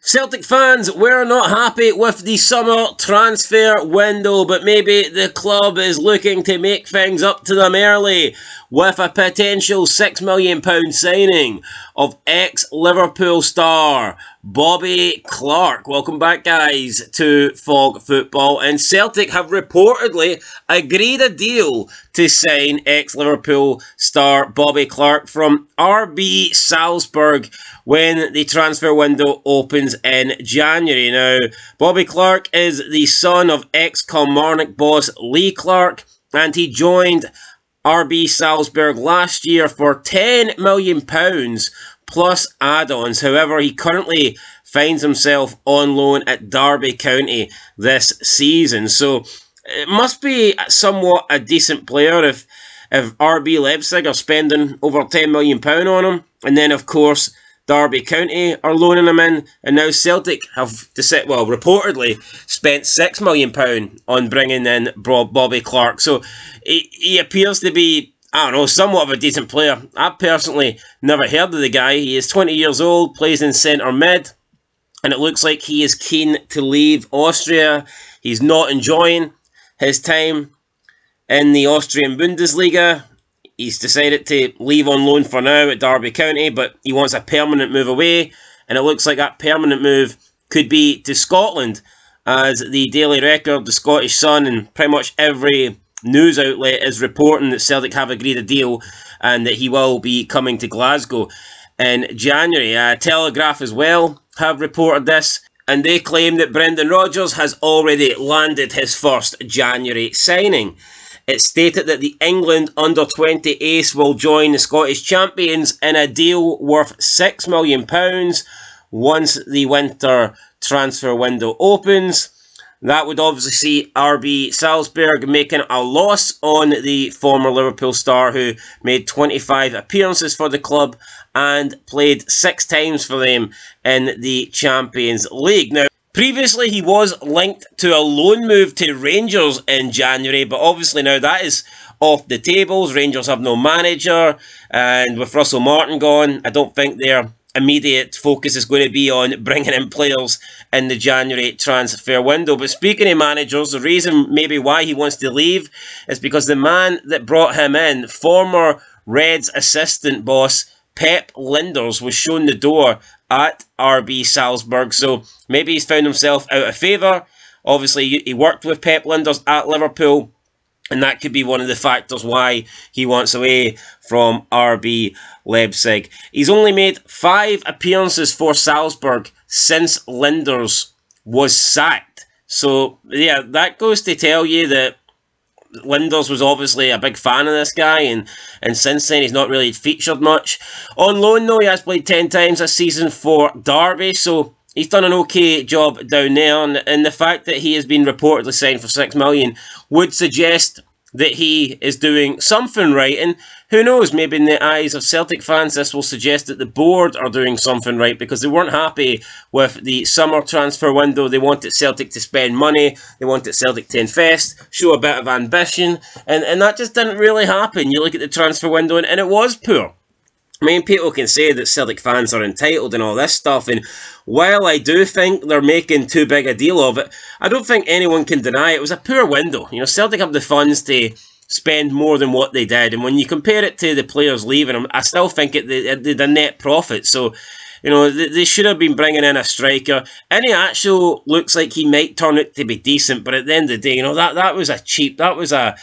Celtic fans, we're not happy with the summer transfer window, but maybe the club is looking to make things up to them early with a potential £6 million signing of ex-Liverpool star Bobby Clark. Welcome back, guys, to Fog Football. And Celtic have reportedly agreed a deal to sign ex-Liverpool star Bobby Clark from RB Salzburg when the transfer window opens in January. Now, Bobby Clark is the son of ex-Kilmarnock boss Lee Clark, and he joined RB Salzburg last year for £10 million plus add-ons. However, he currently finds himself on loan at Derby County this season. So it must be somewhat a decent player if RB Leipzig are spending over £10 million on him. And then, of course, Derby County are loaning him in, and now Celtic have reportedly spent £6 million on bringing in Bobby Clark. So he appears to be, somewhat of a decent player. I've personally never heard of the guy. He is 20 years old, plays in centre mid, and it looks like he is keen to leave Austria. He's not enjoying his time in the Austrian Bundesliga. He's decided to leave on loan for now at Derby County, but he wants a permanent move away, and it looks like that permanent move could be to Scotland, as the Daily Record, the Scottish Sun, and pretty much every news outlet is reporting that Celtic have agreed a deal and that he will be coming to Glasgow in January. Telegraph as well have reported this, and they claim that Brendan Rodgers has already landed his first January signing. It stated that the England under-20 ace will join the Scottish champions in a deal worth £6 million once the winter transfer window opens. That would obviously see RB Salzburg making a loss on the former Liverpool star, who made 25 appearances for the club and played 6 times for them in the Champions League. Now, previously, he was linked to a loan move to Rangers in January, but obviously now that is off the tables. Rangers have no manager, and with Russell Martin gone, I don't think their immediate focus is going to be on bringing in players in the January transfer window. But speaking of managers, the reason maybe why he wants to leave is because the man that brought him in, former Reds assistant boss Pep Lijnders, was shown the door at RB Salzburg, so maybe he's found himself out of favour. Obviously, he worked with Pep Lijnders at Liverpool, and that could be one of the factors why he wants away from RB Leipzig. He's only made 5 appearances for Salzburg since Lijnders was sacked. So, yeah, that goes to tell you that Lijnders was obviously a big fan of this guy, and since then he's not really featured much. On loan though, he has played 10 times this season for Derby, so he's done an okay job down there, and the fact that he has been reportedly signed for £6 million would suggest that he is doing something right, and who knows, maybe in the eyes of Celtic fans this will suggest that the board are doing something right, because they weren't happy with the summer transfer window. They wanted Celtic to spend money, they wanted Celtic to invest, show a bit of ambition, and that just didn't really happen. You look at the transfer window and it was poor. I mean, people can say that Celtic fans are entitled and all this stuff, and while I do think they're making too big a deal of it, I don't think anyone can deny it was a poor window. You know, Celtic have the funds to spend more than what they did, and when you compare it to the players leaving them, I still think they did a net profit. So, you know, they should have been bringing in a striker. Iheanacho looks like he might turn out to be decent, but at the end of the day, you know, that was a cheap, that was a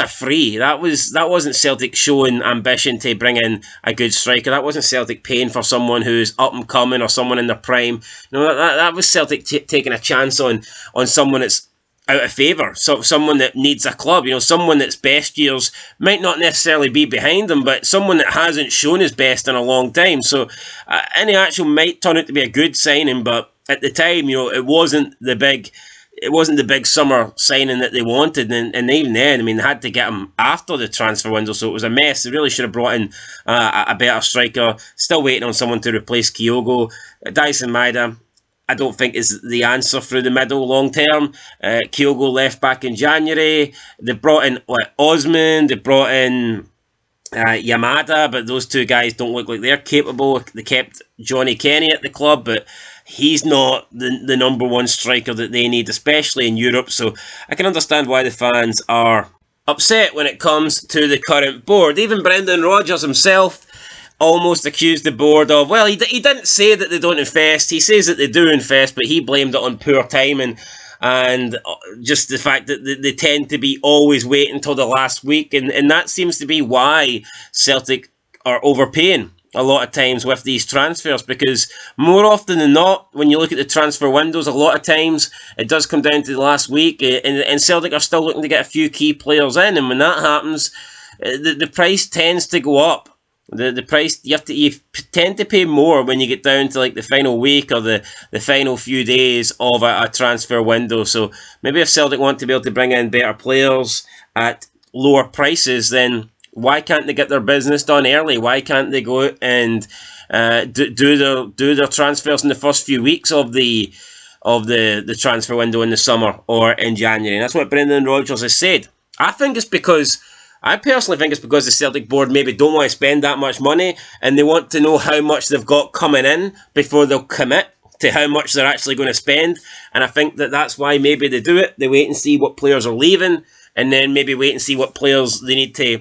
free. That wasn't Celtic showing ambition to bring in a good striker. That wasn't Celtic paying for someone who's up and coming or someone in their prime. You know, that was Celtic taking a chance on someone that's out of favour, so someone that needs a club. You know, someone that's best years might not necessarily be behind them, but someone that hasn't shown his best in a long time. So Iheanacho might turn out to be a good signing, but at the time, you know, it wasn't the big summer signing that they wanted, and even then, I mean, they had to get him after the transfer window, so it was a mess. They really should have brought in a better striker. Still waiting on someone to replace Kyogo. Dyson Maeda, I don't think is the answer through the middle long term. Kyogo left back in January. They brought in Osman, they brought in Yamada, but those two guys don't look like they're capable. They kept Johnny Kenny at the club, but he's not the number one striker that they need, especially in Europe. So I can understand why the fans are upset when it comes to the current board. Even Brendan Rodgers himself almost accused the board of, well, he didn't say that they don't invest. He says that they do invest, but he blamed it on poor timing and just the fact that they tend to be always waiting until the last week. And that seems to be why Celtic are overpaying a lot of times with these transfers, because more often than not, when you look at the transfer windows, a lot of times it does come down to the last week, and Celtic are still looking to get a few key players in, and when that happens, the price tends to go up. The price, you tend to pay more when you get down to like the final week or the final few days of a transfer window. So maybe if Celtic want to be able to bring in better players at lower prices, then why can't they get their business done early? Why can't they go out and do their transfers in the first few weeks of the transfer window in the summer or in January? And that's what Brendan Rodgers has said. I personally think it's because the Celtic board maybe don't want to spend that much money, and they want to know how much they've got coming in before they'll commit to how much they're actually going to spend. And I think that's why maybe they do it. They wait and see what players are leaving, and then maybe wait and see what players they need to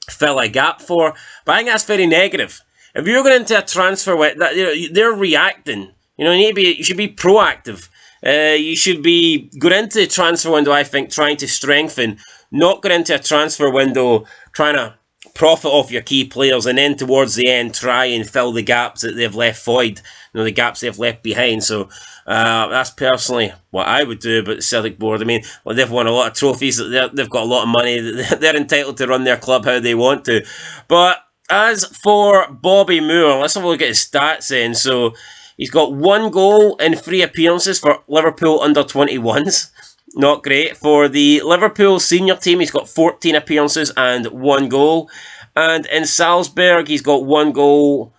fill a gap for. But I think that's very negative. If you're going into a transfer with that, they're reacting. You should be proactive. You should be going into the transfer window, I think, trying to strengthen, not going into a transfer window trying to profit off your key players, and then towards the end try and fill the gaps that they've left void, the gaps they've left behind. So that's personally what I would do. But the Celtic board, they've won a lot of trophies, they've got a lot of money, they're entitled to run their club how they want to. But as for Bobby Moore, let's have a look at his stats then. So he's got 1 goal in 3 appearances for Liverpool under-21s. Not great. For the Liverpool senior team, he's got 14 appearances and 1 goal. And in Salzburg, he's got 1 goal.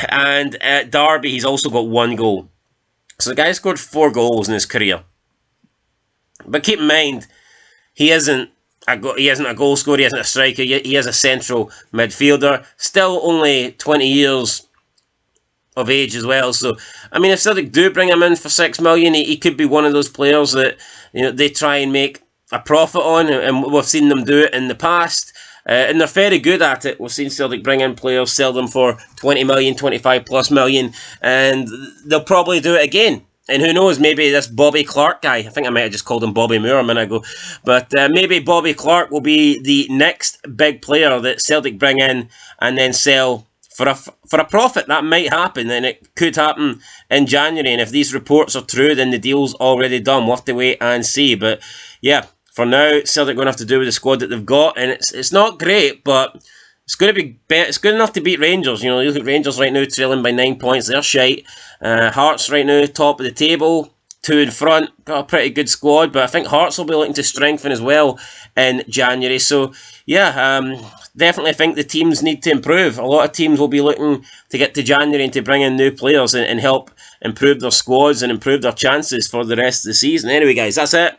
And at Derby, he's also got 1 goal. So the guy scored 4 goals in his career. But keep in mind, he isn't a goal scorer, he isn't a striker, he is a central midfielder. Still only 20 years of age as well. So if Celtic do bring him in for $6 million, he could be one of those players that they try and make a profit on, and we've seen them do it in the past, and they're very good at it. We've seen Celtic bring in players, sell them for 20 million, 25 plus million, and they'll probably do it again. And who knows, maybe this Bobby Clark guy, I think I might have just called him Bobby Moore a minute ago, but maybe Bobby Clark will be the next big player that Celtic bring in and then sell for a profit. That might happen, and it could happen in January. And if these reports are true, then the deal's already done. We'll have to wait and see. But yeah, for now, Celtic going to have to do with the squad that they've got, and it's not great, but it's going to be it's good enough to beat Rangers. You look at Rangers right now, trailing by 9 points. They're shite. Hearts right now, top of the table, 2 in front. Got a pretty good squad, but I think Hearts will be looking to strengthen as well in January. So yeah, definitely think the teams need to improve. A lot of teams will be looking to get to January and to bring in new players and help improve their squads and improve their chances for the rest of the season. Anyway, guys, that's it.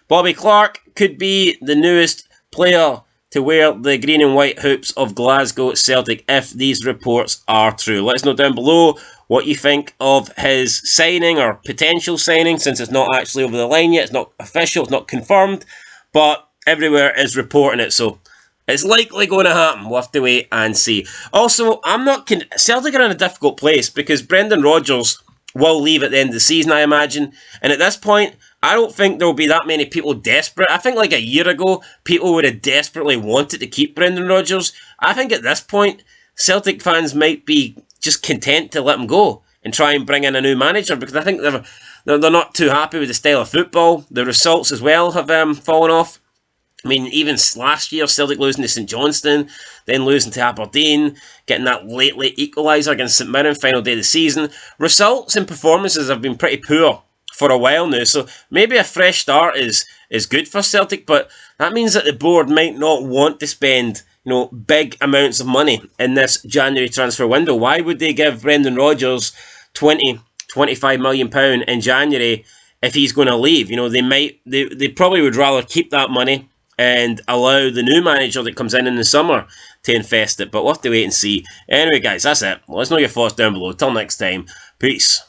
Bobby Clark could be the newest player to wear the green and white hoops of Glasgow Celtic if these reports are true. Let us know down below what you think of his signing or potential signing, since it's not actually over the line yet. It's not official, it's not confirmed, but everywhere is reporting it, so it's likely going to happen. We'll have to wait and see. Also, Celtic are in a difficult place because Brendan Rodgers will leave at the end of the season, I imagine, and at this point, I don't think there will be that many people desperate. I think like a year ago, people would have desperately wanted to keep Brendan Rodgers. I think at this point, Celtic fans might be just content to let him go and try and bring in a new manager, because I think they're not too happy with the style of football. The results as well have fallen off. Even last year, Celtic losing to St Johnstone, then losing to Aberdeen, getting that late equaliser against St Mirren, final day of the season. Results and performances have been pretty poor for a while now, so maybe a fresh start is good for Celtic, but that means that the board might not want to spend big amounts of money in this January transfer window. Why would they give Brendan Rodgers £20-25 million in January if he's going to leave? They probably would rather keep that money and allow the new manager that comes in the summer to invest it, but we'll have to wait and see. Anyway, guys, that's it. Let us know your thoughts down below. Till next time, peace.